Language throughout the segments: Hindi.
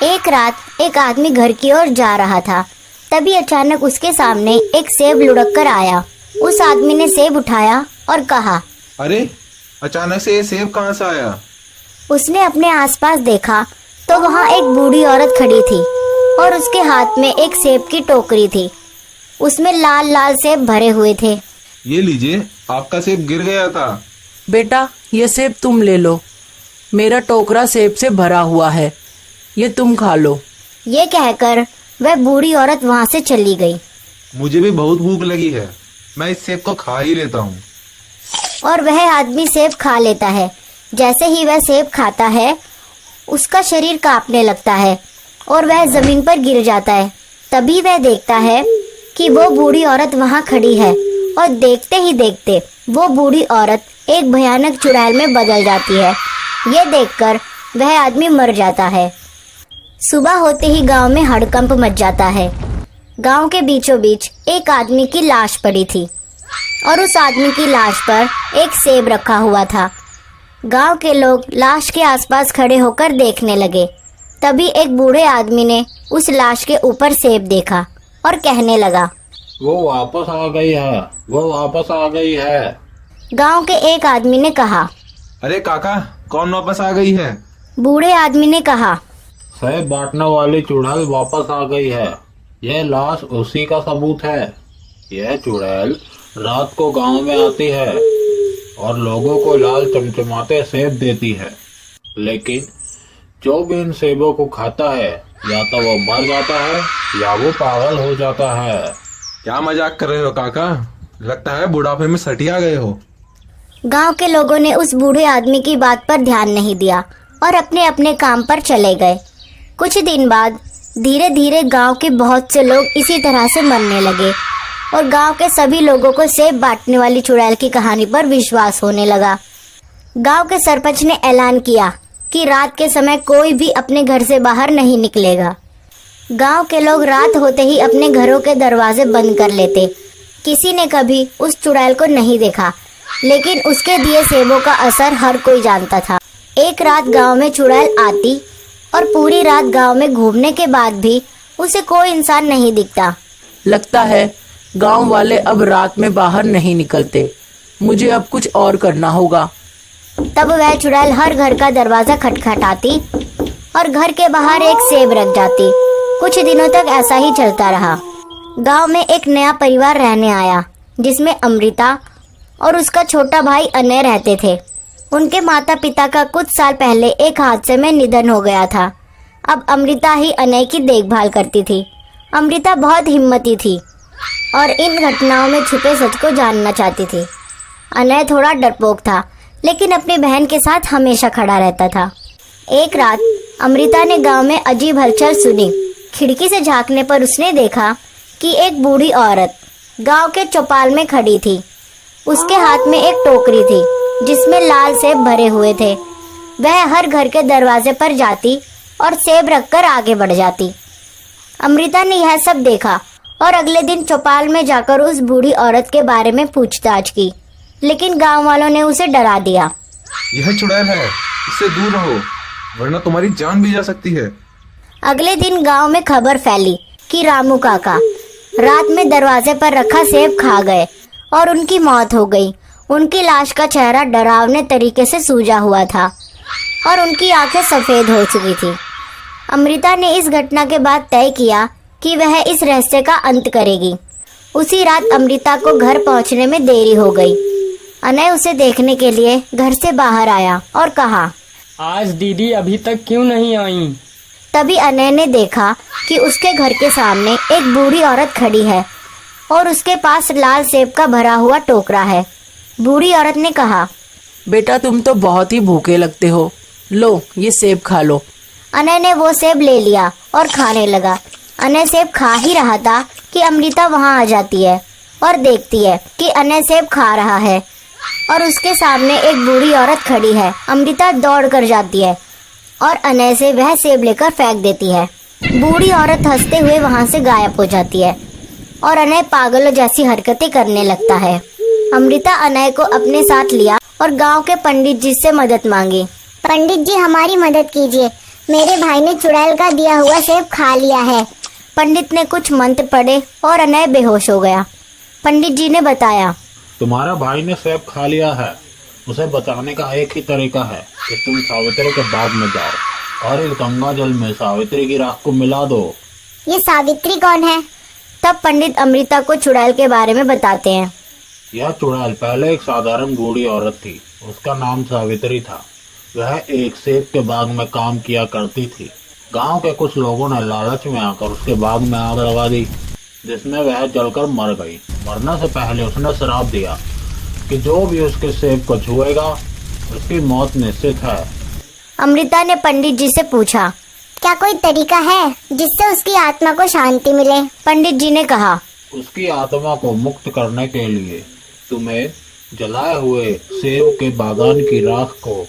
एक रात एक आदमी घर की ओर जा रहा था। तभी अचानक उसके सामने एक सेब लुढ़क कर आया। उस आदमी ने सेब उठाया और कहा, अरे अचानक से ये सेब कहाँ से आया? उसने अपने आसपास देखा तो वहाँ एक बूढ़ी औरत खड़ी थी और उसके हाथ में एक सेब की टोकरी थी। उसमें लाल लाल सेब भरे हुए थे। ये लीजिए, आपका सेब गिर गया था। बेटा, ये सेब तुम ले लो। मेरा टोकरा सेब से भरा हुआ है, ये तुम खा लो। ये कहकर वह बूढ़ी औरत वहाँ से चली गई। मुझे भी बहुत भूख लगी है, मैं इस सेब को खा ही लेता हूँ। और वह आदमी सेब खा लेता है। जैसे ही वह सेब खाता है उसका शरीर कांपने लगता है और वह जमीन पर गिर जाता है। तभी वह देखता है कि वो बूढ़ी औरत वहाँ खड़ी है और देखते ही देखते वो बूढ़ी औरत एक भयानक चुड़ैल में बदल जाती है। ये देखकर वह आदमी मर जाता है। सुबह होते ही गांव में हड़कंप मच जाता है। गांव के बीचों बीच एक आदमी की लाश पड़ी थी और उस आदमी की लाश पर एक सेब रखा हुआ था। गांव के लोग लाश के आसपास खड़े होकर देखने लगे। तभी एक बूढ़े आदमी ने उस लाश के ऊपर सेब देखा और कहने लगा, वो वापस आ गई है, वो वापस आ गई है। गांव के एक आदमी ने कहा, अरे काका, कौन वापस आ गई है? बूढ़े आदमी ने कहा, सेब बांटने वाली चुड़ैल वापस आ गई है। यह लाश उसी का सबूत है। यह चुड़ैल रात को गांव में आती है और लोगों को लाल चमचमाते सेब देती है, लेकिन जो भी इन सेबों को खाता है या तो वो मर जाता है या वो पागल हो जाता है। क्या मजाक कर रहे हो काका? लगता है बुढ़ापे में सटिया गए हो। गांव के लोगों ने उस बूढ़े आदमी की बात पर ध्यान नहीं दिया और अपने अपने काम पर चले गए। कुछ दिन बाद धीरे धीरे गांव के बहुत से लोग इसी तरह से मरने लगे और गांव के सभी लोगों को सेब बांटने वाली चुड़ैल की कहानी पर विश्वास होने लगा। गांव के सरपंच ने ऐलान किया कि रात के समय कोई भी अपने घर से बाहर नहीं निकलेगा। गांव के लोग रात होते ही अपने घरों के दरवाजे बंद कर लेते। किसी ने कभी उस चुड़ैल को नहीं देखा, लेकिन उसके दिए सेबों का असर हर कोई जानता था। एक रात गांव में चुड़ैल आती और पूरी रात गांव में घूमने के बाद भी उसे कोई इंसान नहीं दिखता। लगता है गांव वाले अब रात में बाहर नहीं निकलते। मुझे अब कुछ और करना होगा। तब वह चुड़ैल हर घर का दरवाजा खटखटाती और घर के बाहर एक सेब रख जाती। कुछ दिनों तक ऐसा ही चलता रहा। गांव में एक नया परिवार रहने आया, जिसमें अमृता और उसका छोटा भाई अनय रहते थे। उनके माता पिता का कुछ साल पहले एक हादसे में निधन हो गया था। अब अमृता ही अनय की देखभाल करती थी। अमृता बहुत हिम्मती थी और इन घटनाओं में छुपे सच को जानना चाहती थी। अनय थोड़ा डरपोक था, लेकिन अपनी बहन के साथ हमेशा खड़ा रहता था। एक रात अमृता ने गांव में अजीब हलचल सुनी। खिड़की से झांकने पर उसने देखा कि एक बूढ़ी औरत गांव के चौपाल में खड़ी थी। उसके हाथ में एक टोकरी थी जिसमें लाल सेब भरे हुए थे। वह हर घर के दरवाजे पर जाती और सेब रखकर आगे बढ़ जाती। अमृता ने यह सब देखा और अगले दिन चौपाल में जाकर उस बूढ़ी औरत के बारे में पूछताछ की, लेकिन गांव वालों ने उसे डरा दिया। यह चुड़ैल है, इससे दूर रहो वरना तुम्हारी जान भी जा सकती है। अगले दिन गांव में खबर फैली कि रामू काका रात में दरवाजे पर रखा सेब खा गए और उनकी मौत हो गई। उनकी लाश का चेहरा डरावने तरीके से सूजा हुआ था और उनकी आंखें सफेद हो चुकी थी। अमृता ने इस घटना के बाद तय किया कि वह इस रहस्य का अंत करेगी। उसी रात अमृता को घर पहुंचने में देरी हो गई। अनय उसे देखने के लिए घर से बाहर आया और कहा, आज दीदी अभी तक क्यों नहीं आई? तभी अनय ने देखा कि उसके घर के सामने एक बूढ़ी औरत खड़ी है और उसके पास लाल सेब का भरा हुआ टोकरा है। बूढ़ी औरत ने कहा, बेटा, तुम तो बहुत ही भूखे लगते हो, लो ये सेब खा लो। अनय ने वो सेब ले लिया और खाने लगा। अनय सेब खा ही रहा था कि अमृता वहाँ आ जाती है और देखती है कि अनय सेब खा रहा है और उसके सामने एक बूढ़ी औरत खड़ी है। अमृता दौड़ कर जाती है और अनय से वह सेब लेकर फेंक देती है। बूढ़ी औरत हंसते हुए वहाँ से गायब हो जाती है और अनय पागलों जैसी हरकतें करने लगता है। अमृता अनय को अपने साथ लिया और गांव के पंडित जी से मदद मांगी। पंडित जी, हमारी मदद कीजिए, मेरे भाई ने चुड़ैल का दिया हुआ सेब खा लिया है। पंडित ने कुछ मंत्र पढ़े और अनय बेहोश हो गया। पंडित जी ने बताया, तुम्हारा भाई ने सेब खा लिया है। उसे बचाने का एक ही तरीका है कि तुम सावित्री के बाग में जाओ और इस गंगा जल में सावित्री की राख को मिला दो। ये सावित्री कौन है? तब पंडित अमृता को चुड़ैल के बारे में बताते हैं। यह चुड़ैल पहले एक साधारण बूढ़ी औरत थी। उसका नाम सावित्री था। वह एक सेब के बाग में काम किया करती थी। गांव के कुछ लोगों ने लालच में आकर उसके बाग में आग लगा दी, जिसमें वह जलकर मर गई। मरने से पहले उसने श्राप दिया कि जो भी उसके सेब को छुएगा उसकी मौत निश्चित है। अमृता ने पंडित जी से पूछा, क्या कोई तरीका है जिससे उसकी आत्मा को शांति मिले? पंडित जी ने कहा, उसकी आत्मा को मुक्त करने के लिए तुम्हें जलाए हुए सेब के बागान की राख को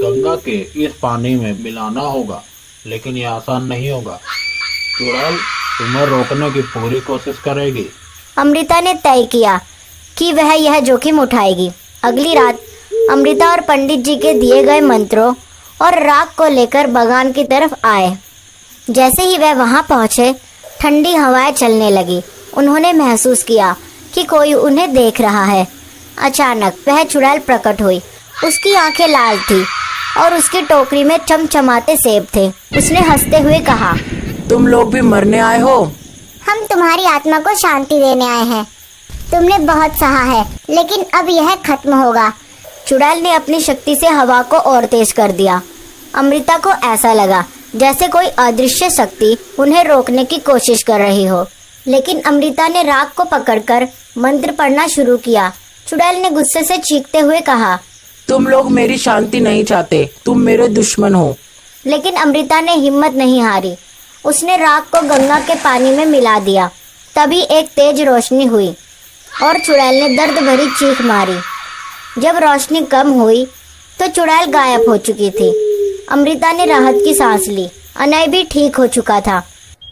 गंगा के इस पानी में मिलाना होगा, लेकिन यह आसान नहीं होगा। चुड़ैल तुम्हें रोकने की पूरी कोशिश करेगी। अमृता ने तय किया कि वह यह जोखिम उठाएगी। अगली रात अमृता और पंडित जी के दिए गए मंत्रों और राख को लेकर बागान की तरफ आए। जैसे ही वह वहां पहुंचे, ठंडी हवाएं चलने लगी। उन्होंने महसूस किया कि कोई उन्हें देख रहा है। अचानक वह चुड़ैल प्रकट हुई। उसकी आंखें लाल थी और उसकी टोकरी में चमचमाते सेब थे। उसने हंसते हुए कहा, तुम लोग भी मरने आए हो? हम तुम्हारी आत्मा को शांति देने आए हैं। तुमने बहुत सहा है, लेकिन अब यह खत्म होगा। चुड़ैल ने अपनी शक्ति से हवा को और तेज कर दिया। अमृता को ऐसा लगा जैसे कोई अदृश्य शक्ति उन्हें रोकने की कोशिश कर रही हो, लेकिन अमृता ने राख को पकड़कर मंत्र पढ़ना शुरू किया। चुड़ैल ने गुस्से से चीखते हुए कहा, तुम लोग मेरी शांति नहीं चाहते, तुम मेरे दुश्मन हो। लेकिन अमृता ने हिम्मत नहीं हारी। उसने राख को गंगा के पानी में मिला दिया। तभी एक तेज रोशनी हुई और चुड़ैल ने दर्द भरी चीख मारी। जब रोशनी कम हुई तो चुड़ैल गायब हो चुकी थी। अमृता ने राहत की सांस ली। अनय भी ठीक हो चुका था।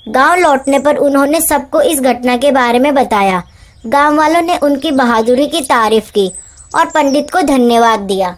गांव लौटने पर उन्होंने सबको इस घटना के बारे में बताया। गांव वालों ने उनकी बहादुरी की तारीफ की और पंडित को धन्यवाद दिया।